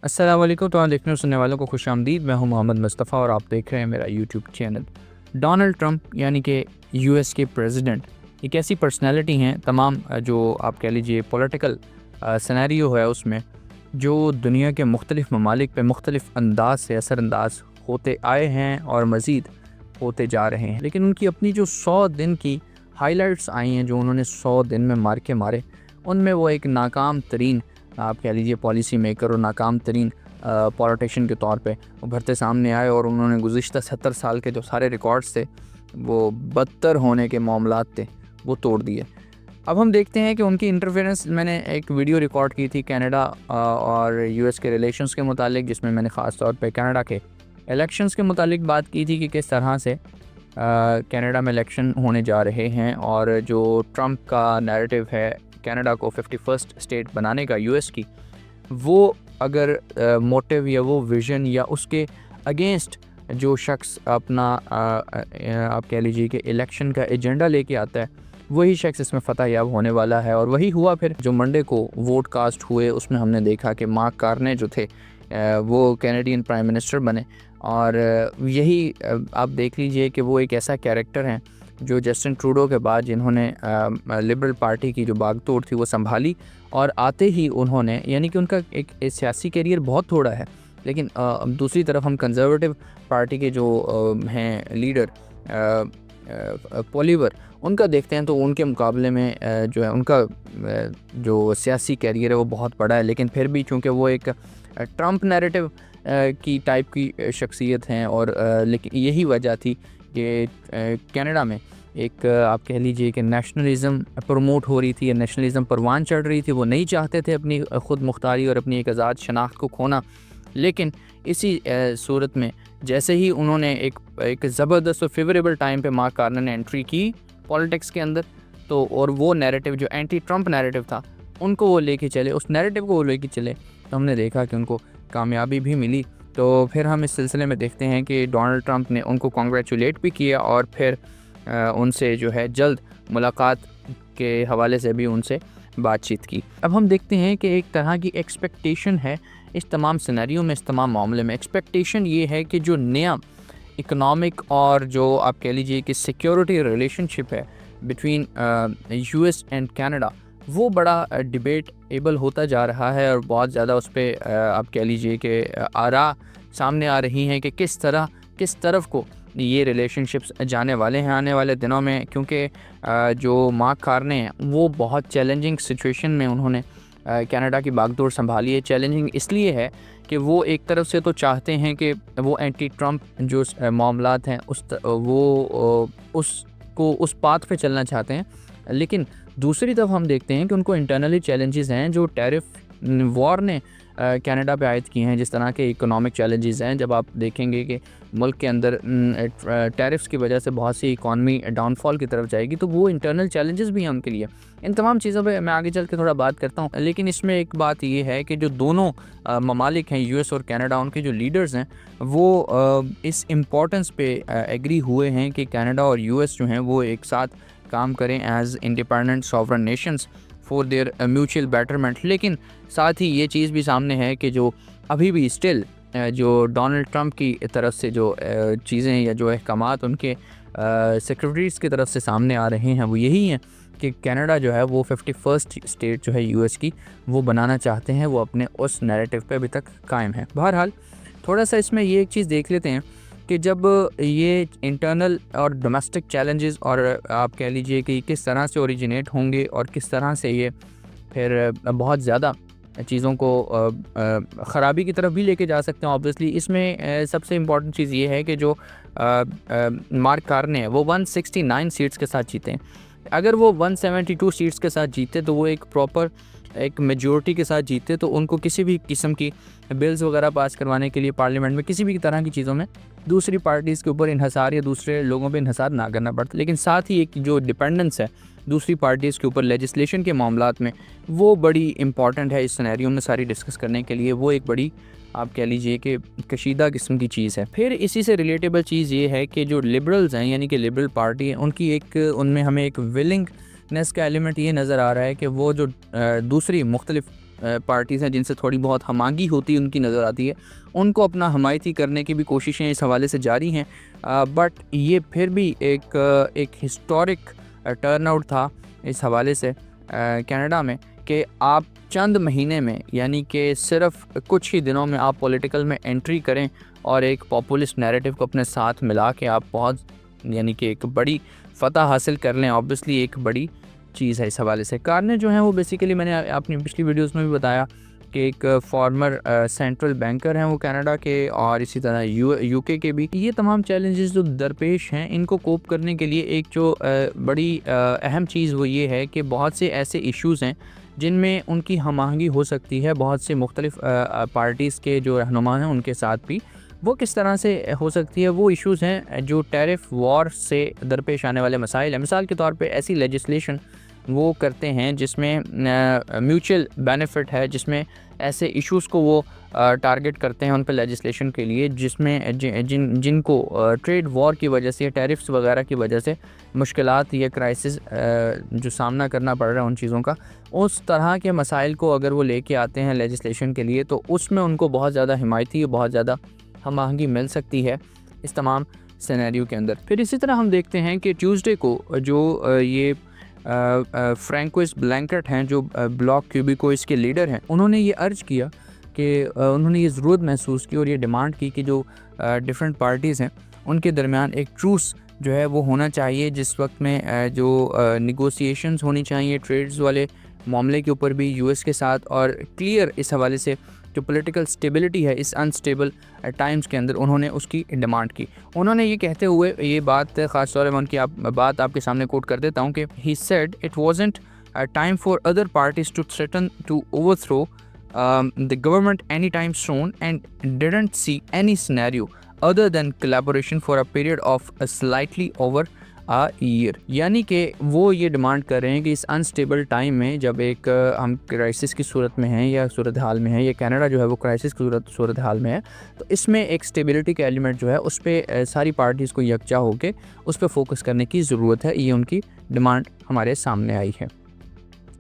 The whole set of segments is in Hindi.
अस्सलाम वालेकुम। तो देखने और सुनने वालों को खुश आमदीद। मैं हूं मोहम्मद मुस्तफ़ा और आप देख रहे हैं मेरा यूट्यूब चैनल। डोनाल्ड ट्रंप यानी कि यूएस के प्रेसिडेंट एक ऐसी पर्सनैलिटी हैं, तमाम जो आप कह लीजिए पॉलिटिकल सिनेरियो है उसमें, जो दुनिया के मुख्तलिफ़ ममालिक पे मुख्तलिफ़ अंदाज से असरअंदाज होते आए हैं और मज़ीद होते जा रहे हैं। लेकिन उनकी अपनी जो 100 दिन की हाइलाइट्स आई हैं, जो उन्होंने 100 दिन में मारे, उनमें वो एक नाकाम तरीन आप कह लीजिए पॉलिसी मेकर और नाकाम तरीन पॉलिटिशियन के तौर पे उभरते सामने आए और उन्होंने गुज़िश्ता 70 साल के जो सारे रिकॉर्ड्स थे, वो बदतर होने के मामलात थे, वो तोड़ दिए। अब हम देखते हैं कि उनकी इंटरफेरेंस, मैंने एक वीडियो रिकॉर्ड की थी कनाडा और यूएस के रिलेशंस के मुतालिक, जिसमें मैंने ख़ास तौर पे कनाडा के इलेक्शंस के मुतालिक बात की थी कि किस तरह से कनाडा में इलेक्शन होने जा रहे हैं और जो ट्रंप का नैरेटिव है कनाडा को 51st स्टेट बनाने का यूएस की, वो अगर मोटिव या वो विज़न या उसके अगेंस्ट जो शख्स अपना आप कह लीजिए कि इलेक्शन का एजेंडा लेके आता है, वही शख्स इसमें फ़तह याब होने वाला है। और वही हुआ। फिर जो मंडे को वोट कास्ट हुए उसमें हमने देखा कि मार्क कार्ने जो थे वो कैनेडियन प्राइम मिनिस्टर बने। और यही आप देख लीजिए कि वो एक ऐसा कैरेक्टर हैं जो जस्टिन ट्रूडो के बाद जिन्होंने लिबरल पार्टी की जो बागडोर थी वो संभाली, और आते ही उन्होंने, यानी कि उनका एक सियासी करियर बहुत थोड़ा है, लेकिन दूसरी तरफ हम कंजर्वेटिव पार्टी के जो हैं लीडर पॉलीवर, उनका देखते हैं तो उनके मुकाबले में जो है उनका जो सियासी करियर है वो बहुत बड़ा है। लेकिन फिर भी चूँकि वो एक ट्रंप नैरेटिव की टाइप की शख्सियत हैं, और लेकिन यही वजह थी कि कनाडा में एक आप कह लीजिए कि नेशनलिज़म प्रमोट हो रही थी, नेशनलिज़म परवान चढ़ रही थी। वो नहीं चाहते थे अपनी ख़ुद मुख्तारी और अपनी एक आज़ाद शनाख्त को खोना। लेकिन इसी सूरत में जैसे ही उन्होंने एक ज़बरदस्त और फेवरेबल टाइम पे मार्क कार्ने ने एंट्री की पॉलिटिक्स के अंदर, तो और वो नैरेटिव जो एंटी ट्रंप नैरेटिव था, उनको वो लेके चले, उस नैरेटिव को वो लेके चले, तो हमने देखा कि उनको कामयाबी भी मिली। तो फिर हम इस सिलसिले में देखते हैं कि डोनाल्ड ट्रंप ने उनको कॉन्ग्रेचुलेट भी किया और फिर उनसे जो है जल्द मुलाकात के हवाले से भी उनसे बातचीत की। अब हम देखते हैं कि एक तरह की एक्सपेक्टेशन है इस तमाम सिनेरियो में, इस तमाम मामले में। एक्सपेक्टेशन ये है कि जो नया इकोनॉमिक और जो आप कह लीजिए कि सिक्योरिटी रिलेशनशिप है बिटवीन यूएस एंड कनाडा, वो बड़ा डिबेटेबल होता जा रहा है और बहुत ज़्यादा उस पर आप कह लीजिए कि आरा सामने आ रही हैं कि किस तरफ को ये रिलेशनशिप्स जाने वाले हैं आने वाले दिनों में। क्योंकि जो मार्क कार्ने हैं वो बहुत चैलेंजिंग सिचुएशन में उन्होंने कनाडा की बागडोर संभाली है। चैलेंजिंग इसलिए है कि वो एक तरफ से तो चाहते हैं कि वो एंटी ट्रंप जो मामलात हैं उसको उस पाथ पे चलना चाहते हैं, लेकिन दूसरी तरफ हम देखते हैं कि उनको इंटरनली चैलेंजेस हैं जो टैरिफ वॉर ने कनाडा पे आयद किए हैं। जिस तरह के इकोनॉमिक चैलेंजेस हैं, जब आप देखेंगे कि मुल्क के अंदर टैरिफ्स की वजह से बहुत सी इकॉनमी डाउनफॉल की तरफ जाएगी, तो वो इंटरनल चैलेंजेस भी हैं उनके लिए। इन तमाम चीज़ों पे मैं आगे चल के थोड़ा बात करता हूँ, लेकिन इसमें एक बात ये है कि जो दोनों ममालिक हैं यूएस और कनाडा, उनके जो लीडर्स हैं वो इस इम्पोर्टेंस पे एग्री हुए हैं कि कनाडा और यूएस जो हैं वो एक साथ काम करें as independent sovereign nations for their mutual betterment. लेकिन साथ ही ये चीज़ भी सामने है कि जो अभी भी स्टिल जो डोनाल्ड ट्रंप की तरफ से जो चीज़ें या जो अहकामात उनके सेक्रेटरीज़ की तरफ से सामने आ रहे हैं, वो यही हैं कि कनाडा जो है वो 51st स्टेट जो है यूएस की, वो बनाना चाहते हैं। वो अपने उस नैरेटिव पे अभी तक कायम है। बहरहाल थोड़ा सा इसमें ये एक चीज़ देख लेते हैं कि जब ये इंटरनल और डोमेस्टिक चैलेंजेस और आप कह लीजिए कि किस तरह से ओरिजिनेट होंगे और किस तरह से ये फिर बहुत ज़्यादा चीज़ों को ख़राबी की तरफ भी लेके जा सकते हैं। ऑब्वियसली इसमें सबसे इम्पॉर्टेंट चीज़ ये है कि जो मार्क कार्ने हैं वो 169 सीट्स के साथ जीते हैं। अगर वो 172 सीट्स के साथ जीते तो वो एक प्रॉपर एक मेजॉरिटी के साथ जीते, तो उनको किसी भी किस्म की बिल्स वगैरह पास करवाने के लिए पार्लियामेंट में किसी भी तरह की चीज़ों में दूसरी पार्टीज़ के ऊपर इन्हसार या दूसरे लोगों पे इन्हसार ना करना पड़ता। लेकिन साथ ही एक जो डिपेंडेंस है दूसरी पार्टीज़ के ऊपर लेजिस्लेशन के मामलात में, वो बड़ी इंपॉर्टेंट है इस सिनेरियो में सारी डिस्कस करने के लिए। वो एक बड़ी आप कह लीजिए कि कशीदा किस्म की चीज़ है। फिर इसी से रिलेटेबल चीज़ ये है कि जो लिबरल्स हैं, यानी कि लिबरल पार्टी है, उनकी एक उनमें हमें एक विलिंगनेस का एलिमेंट ये नज़र आ रहा है कि वो जो दूसरी मुख्तलिफ पार्टीज़ हैं जिनसे थोड़ी बहुत हमागी होती उनकी नज़र आती है, उनको अपना हमायती करने की भी कोशिशें इस हवाले से जारी हैं। बट ये फिर भी एक हिस्टोरिक टर्नआउट था इस हवाले से कनाडा में कि आप चंद महीने में, यानी कि सिर्फ कुछ ही दिनों में आप पॉलिटिकल में एंट्री करें और एक पॉपुलिस्ट नैरेटिव को अपने साथ मिला के आप बहुत, यानी कि एक बड़ी फ़तह हासिल कर लें। ऑब्वियसली एक बड़ी चीज़ है इस हवाले से। कारण जो हैं वो बेसिकली मैंने अपनी पिछली वीडियोस में भी बताया कि एक फॉर्मर सेंट्रल बैंकर हैं वो कनाडा के, और इसी तरह यूके के भी। ये तमाम चैलेंजेस जो दरपेश हैं इनको कोप करने के लिए एक जो बड़ी अहम चीज़ वो ये है कि बहुत से ऐसे इश्यूज़ हैं जिनमें उनकी हम आहंगी हो सकती है बहुत से मुख्तलिफ पार्टीज़ के जो रहनुमा हैं उनके साथ भी। वो किस तरह से हो सकती है, वो इश्यूज़ हैं जो टैरिफ वॉर से दरपेश आने वाले मसाइल हैं। मिसाल के तौर पे ऐसी लेजिस्लेशन वो करते हैं जिसमें म्यूचुअल बेनिफिट है, जिसमें ऐसे इश्यूज़ को वो टारगेट करते हैं उन पर लेजिस्लेशन के लिए जिसमें जिनको ट्रेड वॉर की वजह से या टैरिफ्स वगैरह की वजह से मुश्किलात या क्राइसिस जो सामना करना पड़ रहा है उन चीज़ों का, उस तरह के मसाइल को अगर वो लेके आते हैं लेजिस्लेशन के लिए तो उसमें उनको बहुत ज़्यादा हिमायती, बहुत ज़्यादा हम आहंगी मिल सकती है इस तमाम सिनेरियो के अंदर। फिर इसी तरह हम देखते हैं कि ट्यूसडे को जो ये फ्रैंकोइस ब्लैंकेट हैं जो ब्लॉक क्यूबिकोइस के लीडर हैं, उन्होंने ये अर्ज किया कि उन्होंने ये ज़रूरत महसूस की और ये डिमांड की कि जो डिफरेंट पार्टीज़ हैं उनके दरमियान एक ट्रूस जो है वो होना चाहिए, जिस वक्त में जो निगोसिएशंस होनी चाहिए ट्रेड्स वाले मामले के ऊपर भी यूएस के साथ, और क्लियर इस हवाले से जो पॉलिटिकल स्टेबिलिटी है इस अनस्टेबल टाइम्स के अंदर उन्होंने उसकी डिमांड की। उन्होंने ये कहते हुए ये बात ख़ास तौर पर उनकी बात आपके सामने कोट कर देता हूँ कि he said it wasn't time for other parties to threaten to overthrow the government anytime soon and didn't see any scenario other than collaboration for a period of a slightly over a year। यानी कि वो ये डिमांड कर रहे हैं कि इस अनस्टेबल टाइम में जब एक हम क्राइसिस की सूरत में हैं या सूरत हाल में हैं, या कनाडा जो है वो क्राइसिस की सूरत हाल में है, तो इसमें एक स्टेबिलिटी का एलिमेंट जो है उस पर सारी पार्टीज़ को यकजा होकर उस पर फोकस करने की ज़रूरत है। ये उनकी डिमांड हमारे सामने आई है।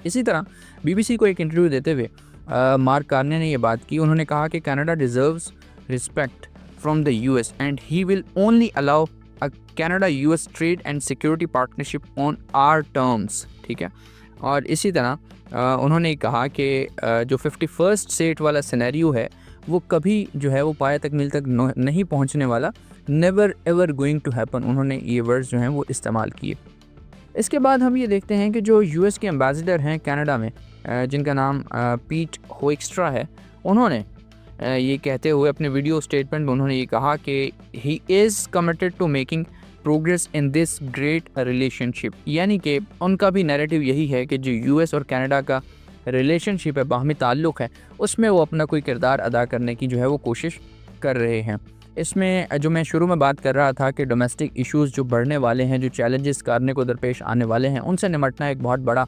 इसी तरह BBC को एक इंटरव्यू देते हुए मार्क कार्ने ने ये बात की। उन्होंने कहा कि Canada deserves respect from the US and he will only allow a Canada US trade and security partnership on our terms. ठीक है, और इसी तरह उन्होंने कहा कि जो 51st स्टेट वाला सिनेरियो है वो कभी जो है वो पाया तकमील तक नहीं पहुंचने वाला, never ever going to happen. उन्होंने ये वर्ड्स जो हैं वो इस्तेमाल किए। इसके बाद हम ये देखते हैं कि जो US के एम्बेसडर हैं कनाडा में, जिनका नाम पीट होएक्स्ट्रा है, उन्होंने ये कहते हुए अपने वीडियो स्टेटमेंट में उन्होंने ये कहा कि he is committed to making progress in this great relationship. यानी कि उनका भी नैरेटिव यही है कि जो US और कनाडा का रिलेशनशिप है, बाहमी ताल्लुक़ है, उसमें वो अपना कोई किरदार अदा करने की जो है वो कोशिश कर रहे हैं। इसमें जो मैं शुरू में बात कर रहा था कि डोमेस्टिक इश्यूज़ जो बढ़ने वाले हैं, जो चैलेंजेस करने को दरपेश आने वाले हैं, उनसे निमटना एक बहुत बड़ा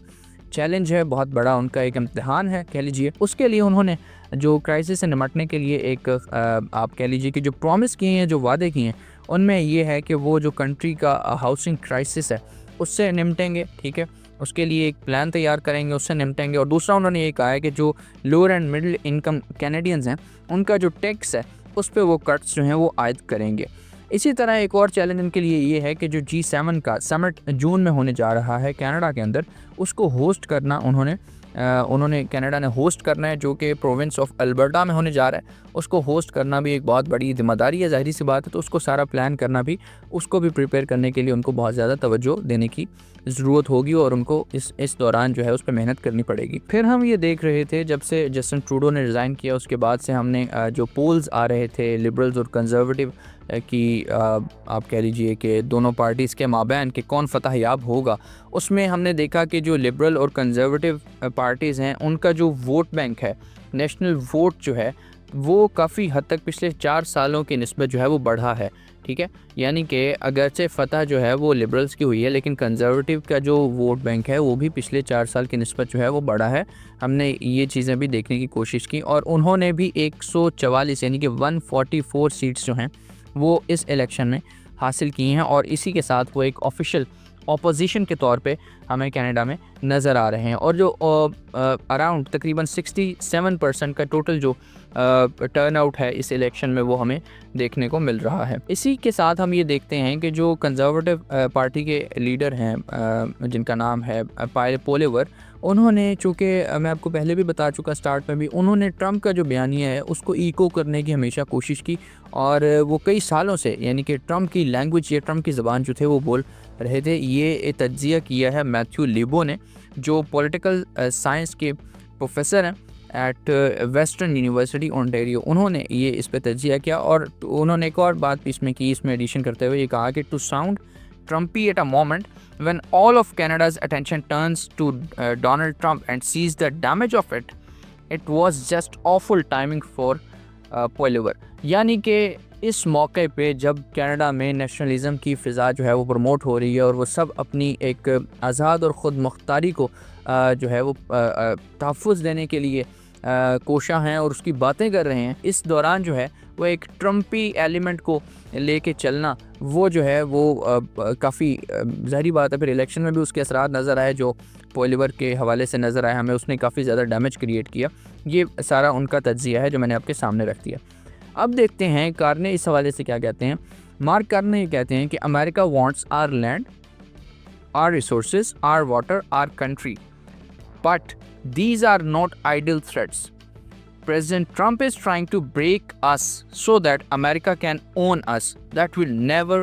चैलेंज है, बहुत बड़ा उनका एक इम्तिहान है कह लीजिए। उसके लिए उन्होंने जो क्राइसिस से निमटने के लिए एक आप कह लीजिए कि जो प्रॉमिस किए हैं, जो वादे किए हैं, उनमें ये है कि वो जो कंट्री का हाउसिंग क्राइसिस है उससे निमटेंगे। ठीक है, उसके लिए एक प्लान तैयार करेंगे, उससे निमटेंगे। और दूसरा उन्होंने ये कहा है कि जो lower and middle income Canadians हैं उनका जो टैक्स है उस पर वो कट्स जो हैं वो आयद करेंगे। इसी तरह एक और चैलेंज उनके लिए ये है कि जो G7 का समिट जून में होने जा रहा है कनाडा के अंदर, उसको होस्ट करना उन्होंने कनाडा ने होस्ट करना है, जो कि प्रोविंस ऑफ अल्बर्टा में होने जा रहा है। उसको होस्ट करना भी एक बहुत बड़ी जिम्मेदारी है, ज़ाहिर सी बात है। तो उसको सारा प्लान करना भी, उसको भी प्रिपेयर करने के लिए उनको बहुत ज़्यादा तवज्जो देने की ज़रूरत होगी और उनको इस दौरान जो है उस पर मेहनत करनी पड़ेगी। फिर हम ये देख रहे थे जब से जस्टिन ट्रूडो ने रिज़ाइन किया उसके बाद से हमने जो पोल्स आ रहे थे लिबरल्स और कंजर्वेटिव की, आप कह लीजिए कि दोनों पार्टीज़ के माबैन के कौन फतह याब होगा, उसमें हमने देखा कि जो लिबरल और कंजर्वेटिव पार्टीज़ हैं उनका जो वोट बैंक है, नेशनल वोट जो है, वो काफ़ी हद तक पिछले 4 सालों की निस्बत जो है वो बढ़ा है। ठीक है, यानी कि अगरचे फ़तह जो है वो लिबरल्स की हुई है, लेकिन कंजर्वेटिव का जो वोट बैंक है वो भी पिछले 4 साल की निस्बत जो है वो बढ़ा है। हमने ये चीज़ें भी देखने की कोशिश की और उन्होंने भी 144 यानी कि 144 सीट्स जो हैं वो इस इलेक्शन में हासिल की हैं और इसी के साथ वो एक ऑफिशियल ऑपोजिशन के तौर पे हमें कनाडा में नज़र आ रहे हैं। और जो अराउंड तकरीबन 67% का टोटल जो टर्नआउट है इस इलेक्शन में वो हमें देखने को मिल रहा है। इसी के साथ हम ये देखते हैं कि जो कंजर्वेटिव पार्टी के लीडर हैं जिनका नाम है पायल पोलिवर, उन्होंने चूँकि मैं आपको पहले भी बता चुका स्टार्ट में भी, उन्होंने ट्रंप का जो बयानिया है उसको इको करने की हमेशा कोशिश की। और वो कई सालों से यानी कि ट्रंप की लैंग्वेज या ट्रंप की ज़बान जो थे वो बोल रहे थे। ये तज्ज़िया किया है मैथ्यू लिबो ने, जो पॉलिटिकल साइंस के प्रोफेसर हैं एट वेस्टर्न यूनिवर्सिटी ओंटारियो। उन्होंने ये इस पर तज्ज़िया किया और उन्होंने एक और बात भी इसमें की, इसमें एडिशन करते हुए ये कहा कि to sound Trumpy at a moment when all of Canada's attention turns to Donald Trump and sees the damage of it, it was just awful timing for Poilievre। यानी कि इस मौके पे जब कनाडा में नेशनलिज्म की फ़िज़ा जो है वो प्रमोट हो रही है और वो सब अपनी एक आज़ाद और ख़ुद मुख्तारी को जो है वो तहफ़्फ़ुज़ देने के लिए कोशा हैं और उसकी बातें कर रहे हैं, इस दौरान जो है वो एक ट्रम्पी एलिमेंट को लेके चलना वो जो है वो काफ़ी ज़ाहिरी बात है। फिर इलेक्शन में भी उसके असरात नज़र आए जो पोलिवर के हवाले से नज़र आया हमें, उसने काफ़ी ज़्यादा डैमेज क्रिएट किया। ये सारा उनका तज्ज़िया है जो मैंने आपके सामने रख दिया। अब देखते हैं कार्ने इस हवाले से क्या कहते हैं। मार्क कार्ने ये कहते हैं कि America wants our land, our resources, our water, our country, but these are not idle threats. President Trump is trying to break us so that America can own us. That will never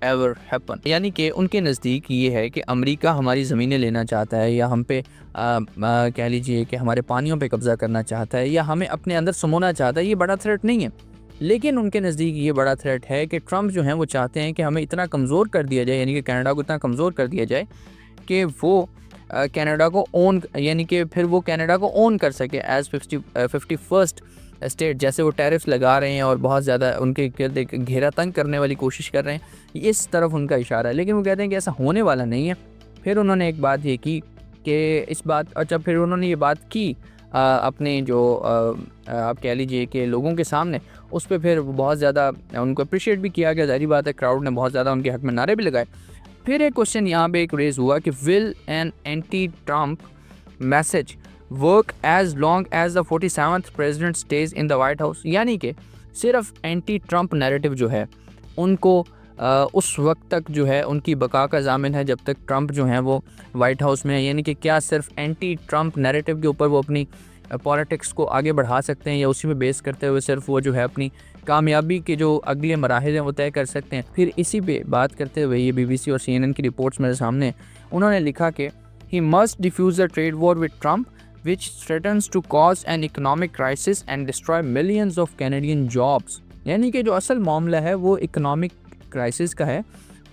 ever happen. यानी कि उनके नज़दीक ये है कि अमेरिका हमारी ज़मीनें लेना चाहता है या हम पे कह लीजिए कि हमारे पानियों पे कब्ज़ा करना चाहता है या हमें अपने अंदर समोना चाहता है। ये बड़ा थ्रेट नहीं है, लेकिन उनके नज़दीक ये बड़ा थ्रेट है कि ट्रंप जो हैं वो चाहते हैं कि हमें इतना कमज़ोर कर दिया जाए, यानी कि कनाडा को इतना कमज़ोर कर दिया जाए कि वो कनाडा को ओन, यानी कि फिर वो कनाडा को ओन कर सके एज़ 51st स्टेट। जैसे वो टैरिफ्स लगा रहे हैं और बहुत ज़्यादा उनके घेरा तंग करने वाली कोशिश कर रहे हैं, इस तरफ उनका इशारा है। लेकिन वो कहते हैं कि ऐसा होने वाला नहीं है। फिर उन्होंने एक बात ये की कि इस बात, अच्छा फिर उन्होंने ये बात की अपने जो आप कह लीजिए कि लोगों के सामने, उस पर फिर बहुत ज़्यादा उनको अप्रिशिएट भी किया गया। ज़ाहिर बात है क्राउड ने बहुत ज़्यादा उनके हक़ में नारे भी लगाए। फिर एक क्वेश्चन यहाँ पे एक रेज़ हुआ कि will an anti Trump message work as long as the 47th president stays in the White House. यानी कि सिर्फ एंटी ट्रंप नैरेटिव जो है उनको उस वक्त तक जो है उनकी बका का ज़ामिन है जब तक ट्रंप जो है वो वाइट हाउस में है। यानी कि क्या सिर्फ एंटी ट्रंप नैरेटिव के ऊपर वो अपनी पॉलिटिक्स को आगे बढ़ा सकते हैं या उसी में बेस करते हुए सिर्फ वो जो है अपनी कामयाबी के जो अगले मराहिल हैं वो तय कर सकते हैं। फिर इसी पे बात करते हुए ये BBC और CNN की रिपोर्ट्स मेरे सामने, उन्होंने लिखा कि he must defuse the trade war with Trump which threatens to cause an economic crisis and destroy millions of Canadian jobs. यानी कि जो असल मामला है वो इकोनॉमिक क्राइसिस का है,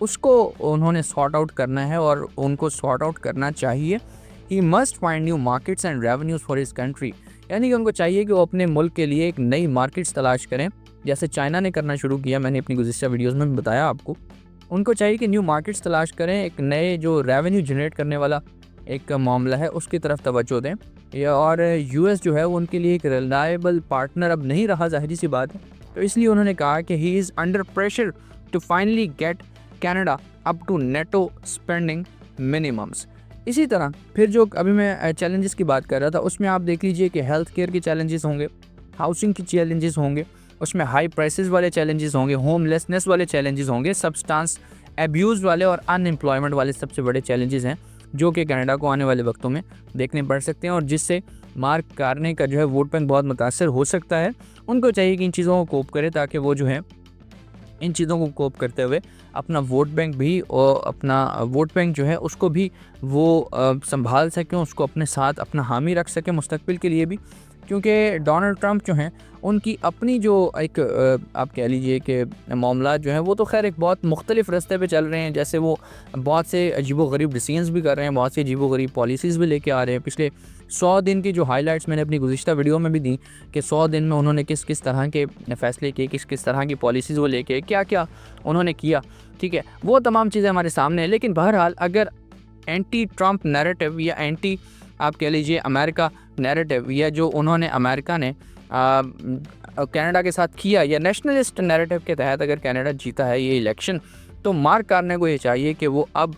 उसको उन्होंने सॉर्ट आउट करना है और उनको सॉर्ट आउट करना चाहिए। He must find new markets and revenues for his country. यानी कि उनको चाहिए कि वो अपने मुल्क के लिए एक नई मार्केट्स तलाश करें, जैसे चाइना ने करना शुरू किया। मैंने अपनी गुज़िश्ता वीडियोज़ में भी बताया आपको। उनको चाहिए कि न्यू मार्केट्स तलाश करें, एक नए जो रेवेन्यू जनरेट करने वाला एक मामला है उसकी तरफ तवज्जो दें। और US जो है वो उनके लिए एक रिलायबल पार्टनर अब नहीं रहा, ज़ाहिर सी बात है। तो इसलिए उन्होंने कहा कि he is under pressure to finally get Canada up to NATO spending minimums. इसी तरह फिर जो अभी मैं चैलेंजेस की बात कर रहा था उसमें आप देख लीजिए कि हेल्थ केयर के चैलेंजेस होंगे, हाउसिंग के चैलेंजेस होंगे, उसमें हाई प्राइसेस वाले चैलेंजेस होंगे, होमलेसनेस वाले चैलेंजेस होंगे, सब्सटेंस एब्यूज़ वाले और अनएम्प्लॉयमेंट वाले सबसे बड़े चैलेंजेस हैं जो कि कनाडा को आने वाले वक्तों में देखने पड़ सकते हैं और जिससे मार्क कार्ने का जो है वोट बैंक बहुत मुतासर हो सकता है। उनको चाहिए कि इन चीज़ों को कोप करे ताकि वो जो है इन चीज़ों को कोप करते हुए अपना वोट बैंक भी और अपना वोट बैंक जो है उसको भी वो संभाल सकें, उसको अपने साथ अपना हामी रख सकें मुस्तकबिल के लिए भी। क्योंकि डोनाल्ड ट्रंप जो हैं उनकी अपनी जो एक आप कह लीजिए कि मामला जो हैं वो तो खैर एक बहुत मुख्तलिफ रास्ते पे चल रहे हैं। जैसे वो बहुत से अजीबोगरीब डिसीजंस भी कर रहे हैं, बहुत सी अजीबोगरीब पॉलिसीज़ भी लेके आ रहे हैं। पिछले 100 दिन की जो हाइलाइट्स मैंने अपनी गुज़िश्ता वीडियो में भी दी कि 100 दिन में उन्होंने किस किस तरह के फ़ैसले किए, किस किस तरह की पॉलिसीज़ वो लेके क्या क्या उन्होंने किया, ठीक है, वो तमाम चीज़ें हमारे सामने हैं। लेकिन बहरहाल अगर एंटी ट्रंप नैरेटिव या एंटी आप कह लीजिए अमेरिका नैरेटिव या जो उन्होंने अमेरिका ने कनाडा के साथ किया या नेशनलिस्ट नैरेटिव के तहत अगर कनाडा जीता है ये इलेक्शन, तो मार्क कार्ने को ये चाहिए कि वो अब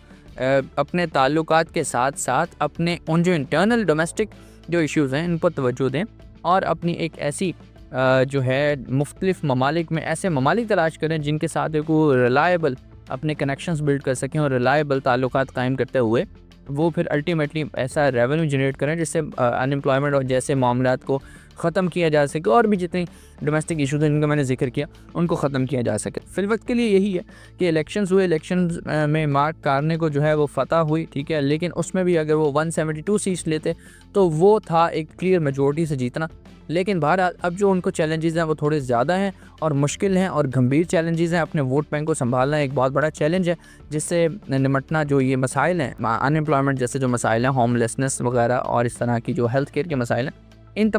अपने ताल्लुकात के साथ साथ अपने उन जो इंटरनल डोमेस्टिक जो इश्यूज़ हैं इन पर तवज्जो दें और अपनी एक ऐसी जो है मुख्तलिफ़ ममालिक में ऐसे ममालिक तलाश करें जिनके साथ एक वो रिलायबल अपने कनेक्शंस बिल्ड कर सकें और रिलायबल ताल्लुकात कायम करते हुए वो फिर अल्टीमेटली ऐसा रेवेन्यू जनरेट करें जिससे अनएम्प्लॉयमेंट और जैसे मामलात को ख़त्म किया जा सके और भी जितने डोमेस्टिक इशूज़ हैं जिनका मैंने जिक्र किया उनको ख़त्म किया जा सके। फिल वक्त के लिए यही है कि इलेक्शंस हुए, इलेक्शंस में मार्क कार्ने को जो है वो फ़तह हुई, ठीक है, लेकिन उसमें भी अगर वो 172 सीट्स लेते तो वो था एक क्लियर मेजॉरिटी से जीतना। लेकिन बहरहाल अब जो उनको चैलेंजेस हैं वो थोड़े ज़्यादा हैं और मुश्किल हैं और गंभीर चैलेंजेस हैं। अपने वोट बैंक को संभालना एक बहुत बड़ा चैलेंज है जिससे निमटना जो ये मसाइल हैं, अनएम्प्लॉयमेंट जैसे जो मसाइल हैं, होमलेसनेस वगैरह और इस तरह की जो हेल्थ केयर के मसाइल हैं,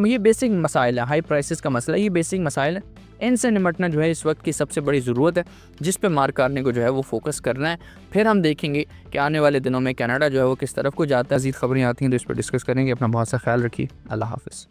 ये बेसिक मसाइल है, हाई प्राइसेस का मसला, ये बेसिक मसाइल है। इनसे निमटना जो है इस वक्त की सबसे बड़ी ज़रूरत है जिस पे मार्क कार्ने को जो है वो फोकस करना है। फिर हम देखेंगे कि आने वाले दिनों में कनाडा जो है वो किस तरफ को जाता है। मज़ीद खबरें आती हैं तो इस पर डिस्कस करेंगे। अपना बहुत सा ख्याल रखिए। अल्लाह हाफ़िज़।